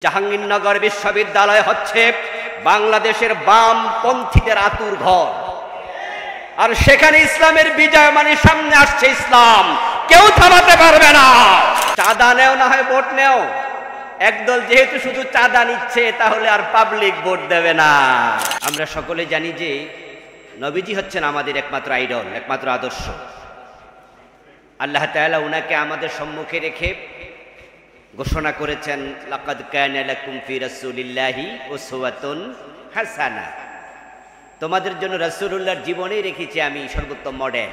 জাহাঙ্গীরনগর বিশ্ববিদ্যালয় হচ্ছে বাংলাদেশের বামপন্থীদের আতুর ঘর, আর সেখানে ইসলামের বিজয় মানে সামনে আসছে ইসলাম, কেউ থামাতে পারবে না। চাঁদা নেও না হয় ভোট নেও, একদল যেহেতু শুধু চাঁদা নিচ্ছে তাহলে আর পাবলিক ভোট দেবে না। আমরা সকলে জানি যে নবীজি হচ্ছেন আমাদের একমাত্র আইডল, একমাত্র আদর্শ। আল্লাহ তাআলা উনাকে আমাদের সম্মুখে রেখে ঘোষণা করেছেন, লাকাদ কানা লাকুম ফি রাসূলিল্লাহি উসওয়াতুন হাসানা, তোমাদের জন্য রাসূলুল্লাহর জীবনেই রেখেছি আমি সর্বোত্তম মডেল।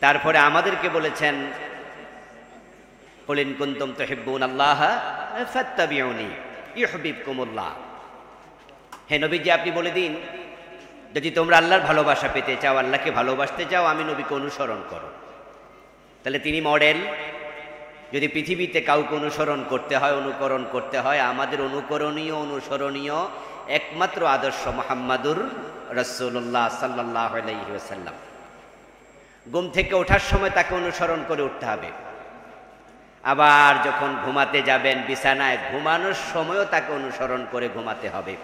তারপরে আমাদেরকে বলেছেন, কুল ইন কুনতুম তুহিব্বুনাল্লাহা ফাত্তাবিউনি ইউহিব্বুকুমুল্লাহ। হে নবীজি, আপনি বলে দিন, যদি তোমরা আল্লাহর ভালোবাসা পেতে চাও, আল্লাহকে ভালোবাসতে চাও, আমি নবীকে অনুসরণ করো। তাহলে তিনি মডেল। যদি পৃথিবীতে কাউকে অনুসরণ করতে হয়, অনুকরণ করতে হয়, আমাদের অনুকরণীয় অনুসরণীয় একমাত্র আদর্শ মুহাম্মাদুর রাসূলুল্লাহ সাল্লাল্লাহু আলাইহি ওয়াসাল্লাম। ঘুম থেকে ওঠার সময় তাকে অনুসরণ করে উঠতে হবে, আবার যখন ঘুমাতে যাবেন বিছানায় ঘুমানোর সময়ও তাকে অনুসরণ করে ঘুমাতে হবে।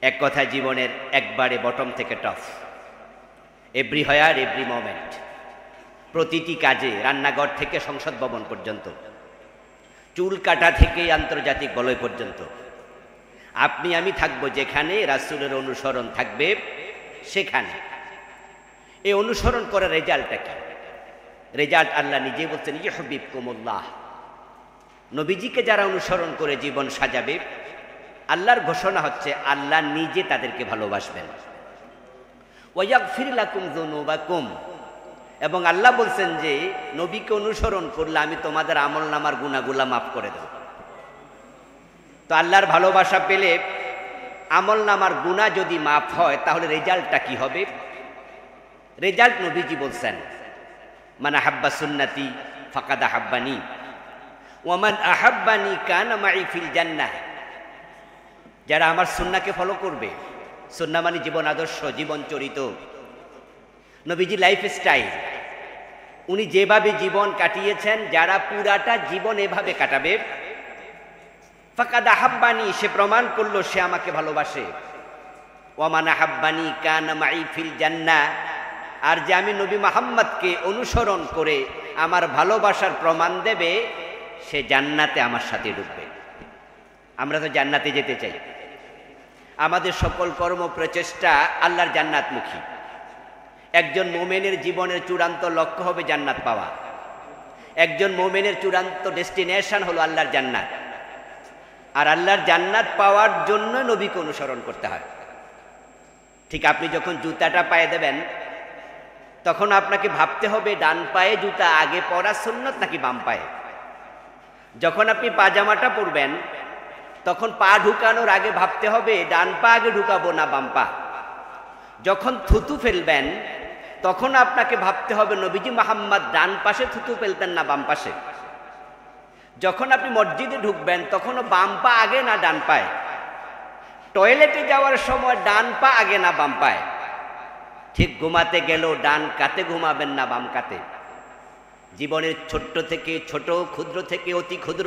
এক কথা, জীবনের একবারে বটম থেকে টপ, এভরি হোয়ার এভরি মোমেন্ট, প্রতিটি কাজে, রান্নাঘর থেকে সংসদ ভবন পর্যন্ত, চুল কাটা থেকে আন্তর্জাতিক বলয় পর্যন্ত, আপনি আমি থাকবো যেখানে রাসূলের অনুসরণ থাকবে সেখানে। এই অনুসরণ করার রেজাল্টটা কি? রেজাল্ট আল্লাহ নিজেই বলছেন, ইউহিব্বুকুমুল্লাহ। নবীজিকে যারা অনুসরণ করে জীবন সাজাবে, আল্লাহর ঘোষণা হচ্ছে আল্লাহ নিজে তাদেরকে ভালোবাসবেন। ওয়া ইয়াগফির লাকুম যুনুবাকুম, এবং আল্লাহ বলছেন যে নবীকে অনুসরণ করলে আমি তোমাদের আমলনামার গুনাহগুলো মাফ করে দেব। তো আল্লাহর ভালোবাসা পেলে আমলনামার গুনাহ যদি মাফ হয়, তাহলে রেজাল্টটা কি হবে? রেজাল্ট নবীজি বলছেন, মান আহাব্বা সুন্নতি ফাকাদ আহাব্বানি ওয়া মান আহাব্বানি কানা মাই ফিল জান্নাহ। যারা আমার সুন্নাহকে ফলো করবে, সুন্নাহ মানে জীবন আদর্শ, জীবন চরিত, নবীজি লাইফ স্টাইল, উনি যেভাবে জীবন কাটিয়েছেন, যারা পুরাটা জীবন এভাবে কাটাবে, ফাকাদ আহাব্বানি, সে প্রমাণ করলো সে আমাকে ভালোবাসে। ওয়া মান আহাব্বানি কানা মাই ফিল জান্নাহ, আর যে আমি নবী মুহাম্মদকে অনুসরণ করে আমার ভালোবাসার প্রমাণ দেবে, সে জান্নাতে আমার সাথে ঢুকবে। আমরা তো জান্নাতে যেতে চাই, আমাদের সকল কর্ম প্রচেষ্টা আল্লাহর জান্নাতমুখী। একজন মুমিনের জীবনের চূড়ান্ত লক্ষ্য হবে জান্নাত পাওয়া। একজন মুমিনের চূড়ান্ত ডেস্টিনেশন হলো আল্লাহর জান্নাত, আর আল্লাহর জান্নাত পাওয়ার জন্য নবীকে অনুসরণ করতে হয়। ঠিক আপনি যখন জুতাটা পায়ে দেবেন, তখন আপনাকে ভাবতে হবে ডান পায়ে জুতা আগে পরা সুন্নত নাকি বাম পায়ে। যখন আপনি পাজামাটা পরবেন, তখন পা ঢুকানোর আগে ভাবতে হবে ডান পা আগে ঢুকাবো না বাম পা। যখন থুতু ফেলবেন, তখন আপনাকে ভাবতে হবে নবীজি মুহাম্মদ ডান পাশে থুতু ফেলতেন না বাম পাশে। যখন আপনি মসজিদে ঢুকবেন, তখনও বাম পা আগে না ডান পায়ে। টয়লেটে যাওয়ার সময় ডান পা আগে না বাম পায়ে। ঠিক ঘুমাতে গেলেও ডান কাতে ঘুমাবেন না বাম কাতে। জীবনের ছোট্ট থেকে ছোট, ক্ষুদ্র থেকে অতি ক্ষুদ্র,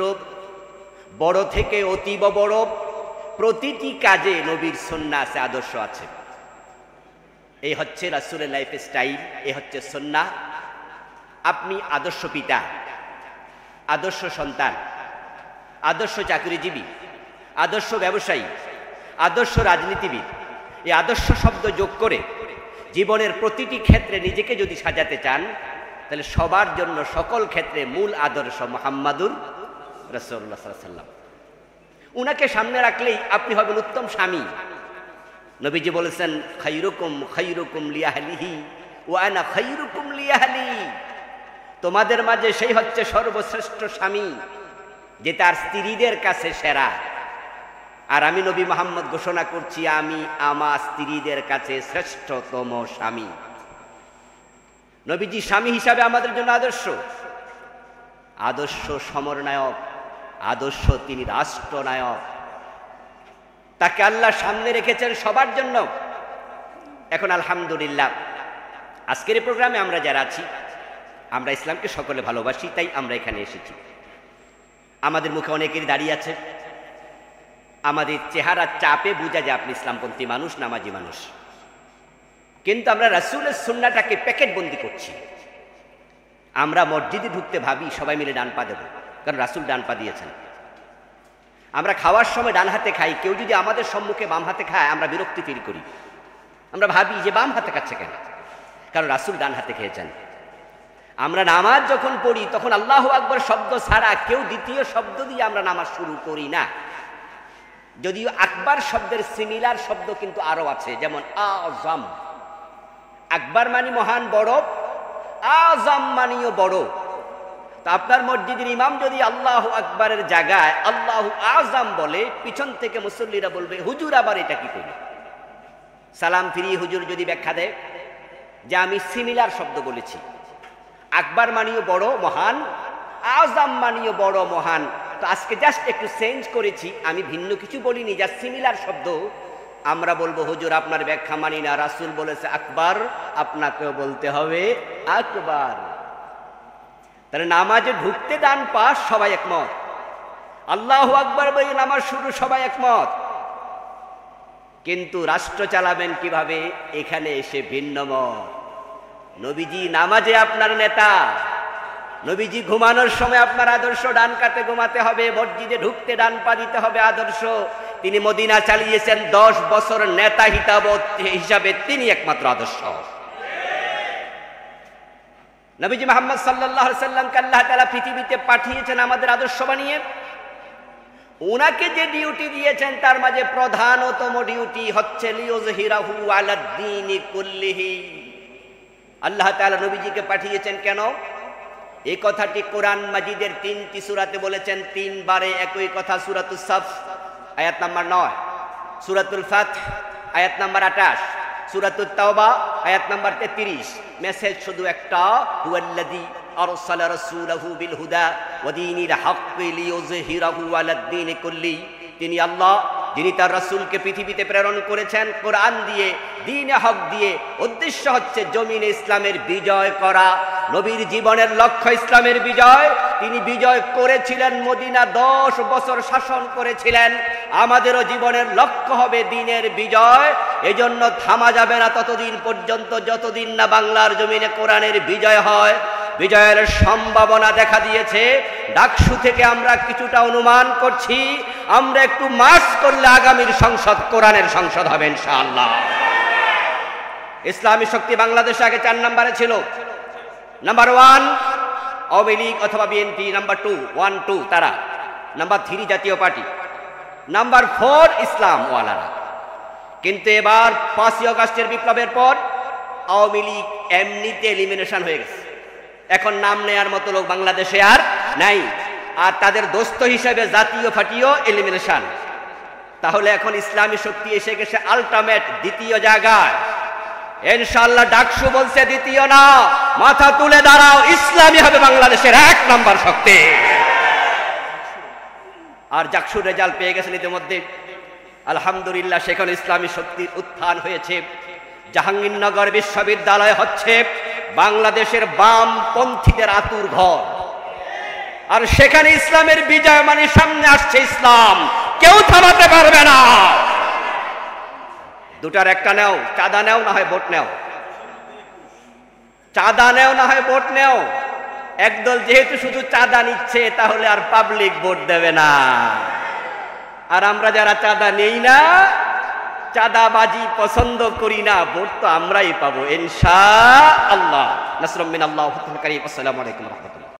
বড় থেকে অতীব বড়, প্রতিটি কাজে নবীর সুন্নাহ আছে, আদর্শ আছে। এই হচ্ছে রাসূলের লাইফ স্টাইল, এই হচ্ছে সুন্নাহ। আপনি আদর্শ পিতা, আদর্শ সন্তান, আদর্শ চাকরিজীবী, আদর্শ ব্যবসায়ী, আদর্শ রাজনীতিবিদ, এই আদর্শ শব্দ যোগ করে জীবনের প্রতিটি ক্ষেত্রে নিজেকে যদি সাজাতে চান, তাহলে সবার জন্য সকল ক্ষেত্রে মূল আদর্শ মুহাম্মাদুর রাসূলুল্লাহ সাল্লাল্লাহু আলাইহি ওয়াসাল্লাম। উনাকে সামনে রাখলেই আপনি হবেন উত্তম স্বামী। নবীজি বলেছেন, খায়রুকুম খায়রুকুম লিআহলিহি ওয়া আনা খায়রুকুম লিআহলি। তোমাদের মাঝে সেই হচ্ছে সর্বশ্রেষ্ঠ স্বামী, যে তার স্ত্রীদের কাছে সেরা। আর আমি নবী মুহাম্মদ ঘোষণা করছি, আমি আমার স্ত্রীদের কাছে শ্রেষ্ঠতম স্বামী। নবীজি স্বামী হিসাবে আমাদের জন্য আদর্শ, আদর্শ সমরনায়ক, আদর্শ তিনি রাষ্ট্রনায়ক। তাকে আল্লাহ সামনে রেখেছেন সবার জন্য। এখন আলহামদুলিল্লাহ, আজকের এই প্রোগ্রামে আমরা যারা আছি, আমরা ইসলামকে সকলে ভালোবাসি, তাই আমরা এখানে এসেছি। আমাদের মুখে অনেকেরই দাঁড়িয়ে আছে, আমাদের চেহারা চাপে বোঝা যায় আপনি ইসলামপন্থী মানুষ, নামাজি মানুষ। কিন্তু আমরা রাসূলের সুন্নাহটাকে প্যাকেটবন্দি করছি। আমরা মসজিদে ঢুকতে ভাবি সবাই মিলে ডান পা দেব, কারণ রাসূল ডান পা দিয়েছেন। আমরা খাওয়ার সময় ডান হাতে খাই, কেউ যদি আমাদের সম্মুখে বাম হাতে খায় আমরা বিরক্তি ফিল করি। আমরা ভাবি যে বাম হাতে খাচ্ছে কেন, কারণ রাসূল ডান হাতে খেয়েছেন। আমরা নামাজ যখন পড়ি তখন আল্লাহু আকবার শব্দ ছাড়া কেউ দ্বিতীয় শব্দ দিয়ে আমরা নামাজ শুরু করি না। যদিও আকবার শব্দের সিমিলার শব্দ কিন্তু আরো আছে, যেমন আযম। আকবার মানে মহান, বড়, আযম মানিও বড়। তা আপনার মসজিদের ইমাম যদি আল্লাহু আকবারের জায়গায় আল্লাহু আযম বলে, পিছন থেকে মুসল্লিরা বলবে হুজুর আবার এটা কি করল। সালাম ফিরিয়ে হুজুর যদি ব্যাখ্যা দেয় যে আমি সিমিলার শব্দ বলেছি, আকবার মানিও বড় মহান, আযম মানিও বড় মহান, তো আজকে জাস্ট একটু চেঞ্জ করেছি, আমি ভিন্ন কিছু বলিনি, যা সিমিলার শব্দ। আমরা বলবো হুজুর আপনার ব্যাখ্যা মানি না, রাসূল বলেছে আকবার, আপনাকেও বলতে হবে আকবার। তাহলে নামাজে ঢুকতে ডান পা সবাই একমত, আল্লাহু আকবার বলে নামাজ শুরু সবাই একমত। কিন্তু রাষ্ট্র চালাবেন কিভাবে, এখানে এসে ভিন্ন মত। নবীজি নামাজে আপনার নেতা, নবীজি ঘুমানোর সময় আপনার আদর্শ ডান কাতে ঘুমাতে হবে, মসজিদে ঢুকতে ডান পা দিতে হবে আদর্শ। তিনি মদিনা চালিয়েছেন 10 বছর, নেতা হিসাবে তিনি একমাত্র আদর্শ। নবীজি মুহাম্মদ সাল্লাল্লাহু আলাইহি সাল্লামকে আল্লাহ তাআলা পৃথিবীতে পাঠিয়েছেন আমাদের আদর্শ বানিয়ে। উনাকে যে ডিউটি দিয়েছেন তার মাঝে প্রধানতম ডিউটি হচ্ছে লিইয়ুযহিরাহু আলাদ-দীনি কুল্লিহি। আল্লাহ তাআলা নবীজিকে পাঠিয়েছেন কেন? এই কথাটি কোরআন মাজিদের 3টি সূরাতে বলেছেন, 3 বারে একই কথা। সূরাতুস সাফ আয়াত নাম্বার 9, সূরাতুল ফাতহ আয়াত নাম্বার 28, সূরাতুত তাওবা আয়াত নাম্বার 33। মেসেজ শুধু একটা, হুয়াল্লাযী আরসালা রাসূলাহু বিল হুদা ওয়া দীনিল হাক্কি লিইয়ুযহিরাহু আলাদ-দীনি কুল্লি। তিনি আল্লাহ, যিনি তার রাসূলকে পৃথিবীতে প্রেরণ করেছেন কোরআন দিয়ে, দ্বীনে হক দিয়ে। উদ্দেশ্য হচ্ছে জমিনে ইসলামের বিজয় করা। নবীর জীবনের লক্ষ্য ইসলামের বিজয়। তিনি বিজয় করেছিলেন, মদিনা 10 বছর শাসন করেছিলেন। আমাদেরও জীবনের লক্ষ্য হবে দ্বীনের বিজয়। এজন্য থামা যাবে না ততদিন পর্যন্ত যতদিন না বাংলার জমিনে কোরআনের বিজয় হয়। বিজয়ের সম্ভাবনা দেখা দিয়েছে। ডাকসু থেকে আমরা কিছুটা অনুমান করছি, আমরা একটু মার্চ করলে আগামীর সংসদ কোরআনের সংসদ হবে ইনশাআল্লাহ। ইসলামী শক্তি বাংলাদেশে আগে 4 নম্বরে ছিল। নাম্বার 1 আওয়ামী লীগ অথবা বিএনপি, নাম্বার 2 1 2 তারা, নাম্বার 3 জাতীয় পার্টি, নাম্বার 4 ইসলাম ওয়ালারা। কিন্তু এবার 5ই আগস্টের বিপ্লবের পর আওয়ামী লীগ এমনিতে এলিমিনেশন হয়ে গেছে। এখন নাম নেয়ার মতো লোক বাংলাদেশে আর নাই। আর তাদের দোস্ত হিসেবে জাতীয় পার্টিও এলিমিনেশন। তাহলে এখন ইসলামী শক্তি এসে গেছে আলটিমেট দ্বিতীয় জায়গায়। ইনশাআল্লাহ ডাকসু বলছে দ্বিতীয় না, মাথা তুলে দাঁড়াও, ইসলামী হবে বাংলাদেশের 1 নম্বর শক্তি। আর ডাকসুর রেজাল্ট পেয়ে গেছেন ইতিমধ্যে, আলহামদুলিল্লাহ। সেখানে ইসলামী শক্তির উত্থান হয়েছে। জাহাঙ্গীরনগর বিশ্ববিদ্যালয় হচ্ছে বাংলাদেশের বামপন্থীদের আতুর ঘর। আর সেখানে ইসলামের বিজয় মানে সামনে আসছে ইসলাম, কেউ থামাতে পারবে না। দুটার একটা নেও, চাঁদা নেও না হয় ভোট নেও, চাঁদা নেও না হয় ভোট নেও। একদল যেহেতু শুধু চাঁদা নিচ্ছে তাহলে আর পাবলিক ভোট দেবে না। আর আমরা যারা চাঁদা নেই না, চাঁদাবাজি পছন্দ করি না, ভোট তো আমরাই পাবো ইনশাআল্লাহ। নাসরুম মিনাল্লাহ ওয়া ফাতহুন কারীম। আসসালামু আলাইকুম ওয়া রাহমাতুল্লাহ।